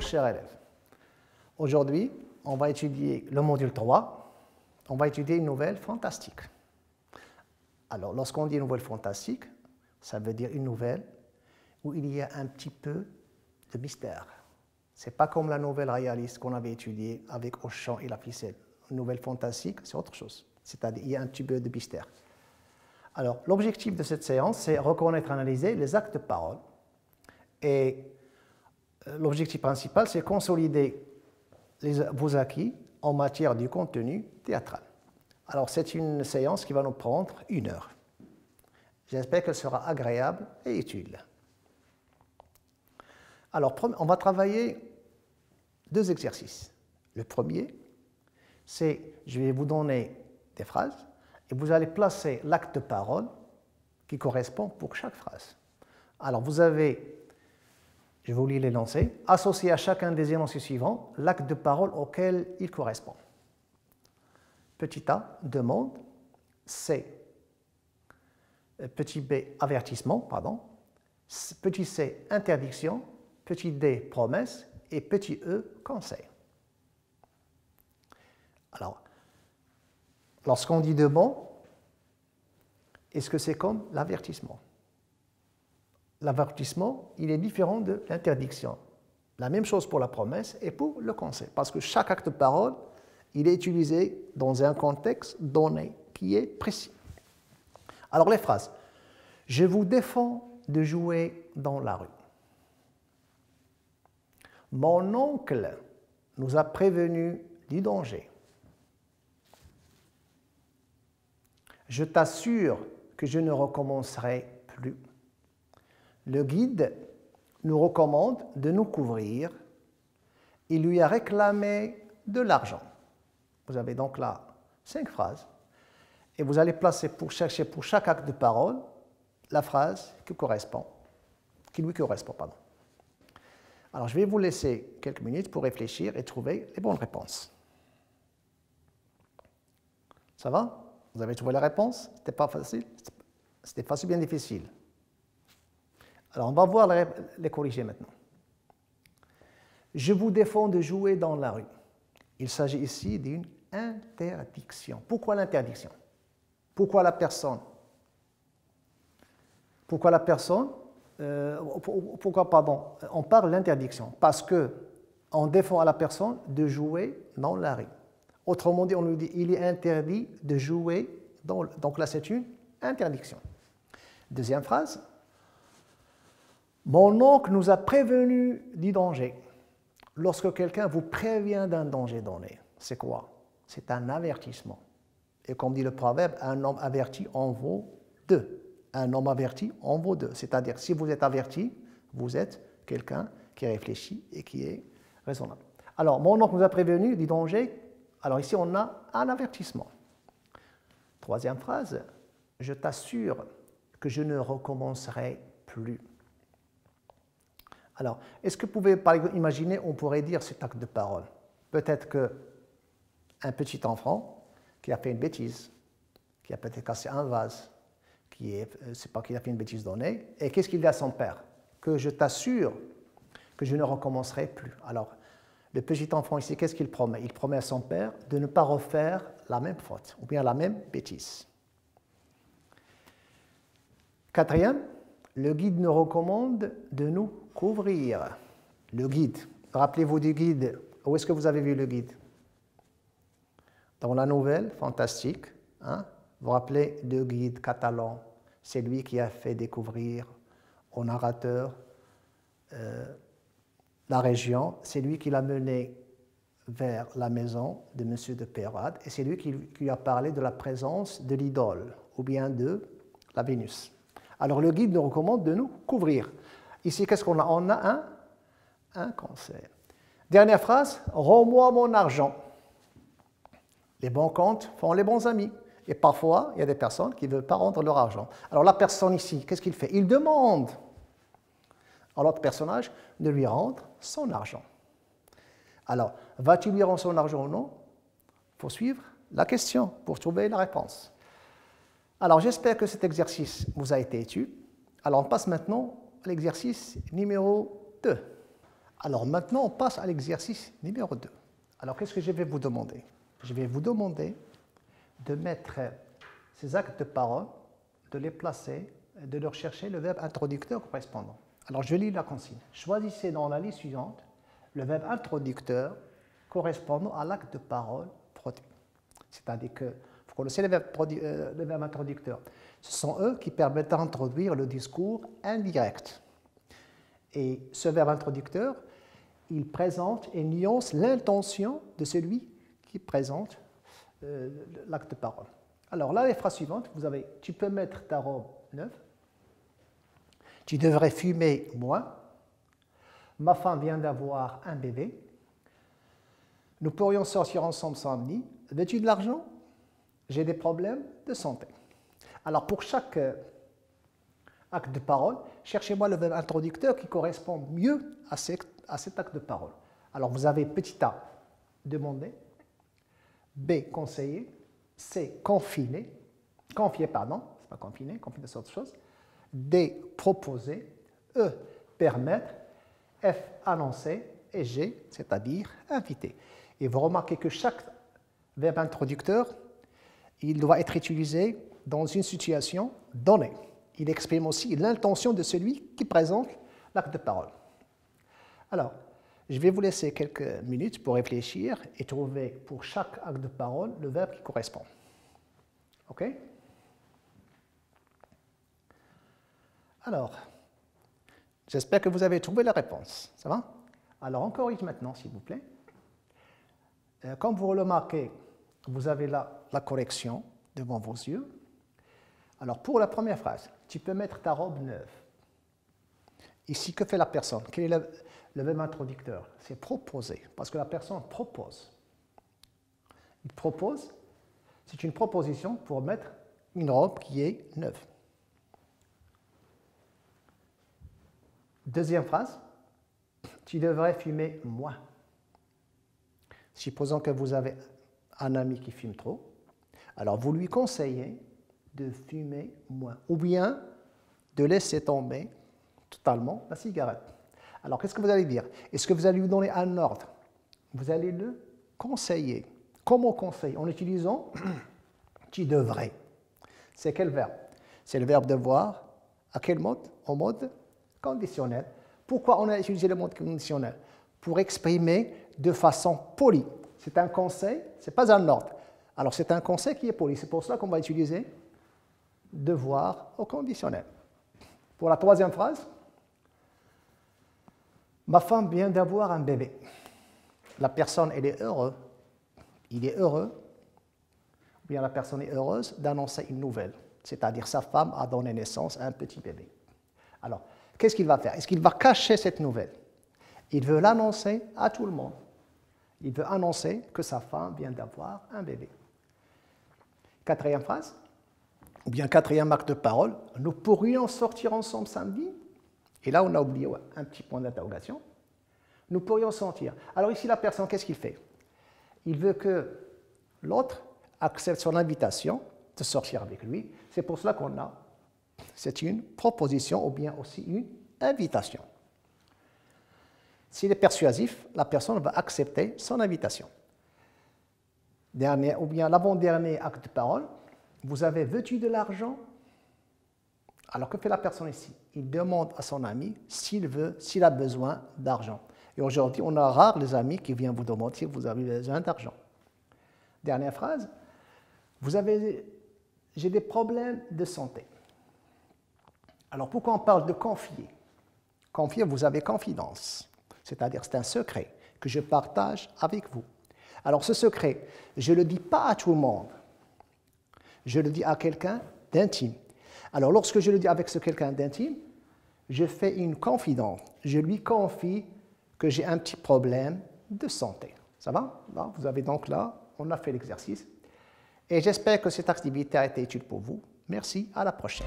chers élèves. Aujourd'hui, on va étudier le module 3. On va étudier une nouvelle fantastique. Alors, lorsqu'on dit une nouvelle fantastique, ça veut dire une nouvelle où il y a un petit peu de mystère. Ce n'est pas comme la nouvelle réaliste qu'on avait étudiée avec Auchan et la ficelle. Une nouvelle fantastique, c'est autre chose. C'est-à-dire qu'il y a un petit peu de mystère. Alors, l'objectif de cette séance, c'est reconnaître et analyser les actes de parole. Et l'objectif principal, c'est consolider vos acquis en matière du contenu théâtral. Alors, c'est une séance qui va nous prendre 1 heure. J'espère qu'elle sera agréable et utile. Alors, on va travailler 2 exercices. Le premier, c'est, je vais vous donner des phrases et vous allez placer l'acte de parole qui correspond pour chaque phrase. Alors, vous avez, je vais vous les l'énoncé, associé à chacun des énoncés suivants l'acte de parole auquel il correspond. Petit a, demande, C, petit b, avertissement, pardon, petit c, interdiction, petit d, promesse, et petit e, conseil. Alors, lorsqu'on dit demande, est-ce que c'est comme l'avertissement? L'avertissement, il est différent de l'interdiction. La même chose pour la promesse et pour le conseil, parce que chaque acte de parole, il est utilisé dans un contexte donné qui est précis. Alors les phrases. Je vous défends de jouer dans la rue. Mon oncle nous a prévenus du danger. Je t'assure que je ne recommencerai plus. Le guide nous recommande de nous couvrir. Il lui a réclamé de l'argent. Vous avez donc là 5 phrases. Et vous allez placer chercher pour chaque acte de parole la phrase qui lui correspond. Pardon. Alors, je vais vous laisser quelques minutes pour réfléchir et trouver les bonnes réponses. Ça va? Vous avez trouvé la réponse? C'était pas facile? C'était facile, bien difficile. Alors, on va voir les corriger maintenant. Je vous défends de jouer dans la rue. Il s'agit ici d'une interdiction. Pourquoi l'interdiction? Pourquoi la personne? Pourquoi la personne? Pardon, on parle de l'interdiction parce qu'on défend à la personne de jouer dans la rue. Autrement dit, on nous dit il est interdit de jouer dans. Donc là, c'est une interdiction. Deuxième phrase. Mon oncle nous a prévenus du danger. Lorsque quelqu'un vous prévient d'un danger donné, c'est quoi? C'est un avertissement. Et comme dit le proverbe, un homme averti en vaut 2. Un homme averti en vaut 2. C'est-à-dire, si vous êtes averti, vous êtes quelqu'un qui réfléchit et qui est raisonnable. Alors, mon oncle nous a prévenu du danger. Alors ici, on a un avertissement. Troisième phrase, je t'assure que je ne recommencerai plus. Alors, est-ce que vous pouvez, par exemple, imaginer, on pourrait dire cet acte de parole? Peut-être qu'un petit enfant qui a fait une bêtise, qui a peut-être cassé un vase, c'est pas qu'il a fait une bêtise donnée, et qu'est-ce qu'il dit à son père? Que je t'assure que je ne recommencerai plus. Alors, le petit enfant ici, qu'est-ce qu'il promet? Il promet à son père de ne pas refaire la même faute, ou bien la même bêtise. Quatrième, le guide nous recommande de nous couvrir. Le guide, rappelez-vous du guide. Où est-ce que vous avez vu le guide? Dans la nouvelle fantastique, hein? Vous vous rappelez le guide catalan? C'est lui qui a fait découvrir au narrateur la région. C'est lui qui l'a mené vers la maison de M. de Peyrade et c'est lui qui lui a parlé de la présence de l'idole ou bien de la Vénus. Alors le guide nous recommande de nous couvrir. Ici, qu'est-ce qu'on a? On a un conseil. Dernière phrase, rends-moi mon argent. Les bons comptes font les bons amis. Et parfois, il y a des personnes qui ne veulent pas rendre leur argent. Alors la personne ici, qu'est-ce qu'il fait? Il demande à l'autre personnage de lui rendre son argent. Alors, va-t-il lui rendre son argent ou non? Il faut suivre la question pour trouver la réponse. Alors, j'espère que cet exercice vous a été utile. Alors, on passe maintenant à l'exercice numéro 2. Alors maintenant, on passe à l'exercice numéro 2. Alors qu'est-ce que je vais vous demander? Je vais vous demander de mettre ces actes de parole, de les placer, de leur chercher le verbe introducteur correspondant. Alors je lis la consigne. Choisissez dans la liste suivante le verbe introducteur correspondant à l'acte de parole produit. C'est-à-dire que vous connaissez les verbes introducteurs. Ce sont eux qui permettent d'introduire le discours indirect. Et ce verbe introducteur, il présente et nuance l'intention de celui qui présente l'acte de parole. Alors là, les phrases suivantes, vous avez « Tu peux mettre ta robe neuve »,« Tu devrais fumer moins »,« Ma femme vient d'avoir un bébé »,« Nous pourrions sortir ensemble samedi »,« Veux-tu de l'argent ? J'ai des problèmes de santé ». Alors pour chaque acte de parole, cherchez-moi le verbe introducteur qui correspond mieux à cet acte de parole. Alors vous avez petit a, demander, B, conseiller, C, confier, c'est pas confiner c'est autre chose, D, proposer, E, permettre, F, annoncer, et G, c'est-à-dire inviter. Et vous remarquez que chaque verbe introducteur, il doit être utilisé dans une situation donnée. Il exprime aussi l'intention de celui qui présente l'acte de parole. Alors, je vais vous laisser quelques minutes pour réfléchir et trouver pour chaque acte de parole le verbe qui correspond. OK? Alors, j'espère que vous avez trouvé la réponse. Ça va? Alors, on corrige maintenant, s'il vous plaît. Comme vous le remarquez, vous avez là la correction devant vos yeux. Alors, pour la première phrase, tu peux mettre ta robe neuve. Ici, que fait la personne? Quel est le verbe introducteur? C'est proposer, parce que la personne propose. Il propose, c'est une proposition pour mettre une robe qui est neuve. Deuxième phrase, tu devrais fumer moins. Supposons que vous avez un ami qui fume trop, alors vous lui conseillez de fumer moins, ou bien de laisser tomber totalement la cigarette. Alors, qu'est-ce que vous allez dire? Est-ce que vous allez lui donner un ordre? Vous allez le conseiller. Comment conseiller? En utilisant « tu devrais ». C'est quel verbe? C'est le verbe devoir. À quel mode? Au mode conditionnel. Pourquoi on a utilisé le mode conditionnel? Pour exprimer de façon polie. C'est un conseil, ce n'est pas un ordre. Alors, c'est un conseil qui est poli. C'est pour cela qu'on va utiliser devoir au conditionnel. Pour la troisième phrase, ma femme vient d'avoir un bébé. La personne, elle est heureuse. Il est heureux, ou bien la personne est heureuse d'annoncer une nouvelle. C'est-à-dire sa femme a donné naissance à un petit bébé. Alors, qu'est-ce qu'il va faire? Est-ce qu'il va cacher cette nouvelle? Il veut l'annoncer à tout le monde. Il veut annoncer que sa femme vient d'avoir un bébé. Quatrième phrase, ou bien quatrième acte de parole, nous pourrions sortir ensemble samedi. Et là, on a oublié un petit point d'interrogation. Nous pourrions sortir. Alors ici, la personne, qu'est-ce qu'il fait? Il veut que l'autre accepte son invitation de sortir avec lui. C'est pour cela qu'on a, c'est une proposition ou bien aussi une invitation. S'il est persuasif, la personne va accepter son invitation. Dernier, ou bien l'avant-dernier acte de parole, vous avez « veux-tu de l'argent » Alors, que fait la personne ici? Il demande à son ami s'il a besoin d'argent. Et aujourd'hui, on a rare les amis qui viennent vous demander si vous avez besoin d'argent. Dernière phrase, j'ai des problèmes de santé. Alors, pourquoi on parle de confier? Confier, vous avez confidence. C'est-à-dire, c'est un secret que je partage avec vous. Alors, ce secret, je ne le dis pas à tout le monde. Je le dis à quelqu'un d'intime. Alors, lorsque je le dis avec ce quelqu'un d'intime, je fais une confidence. Je lui confie que j'ai un petit problème de santé. Ça va? Là, vous avez donc là, on a fait l'exercice. Et j'espère que cette activité a été utile pour vous. Merci, à la prochaine.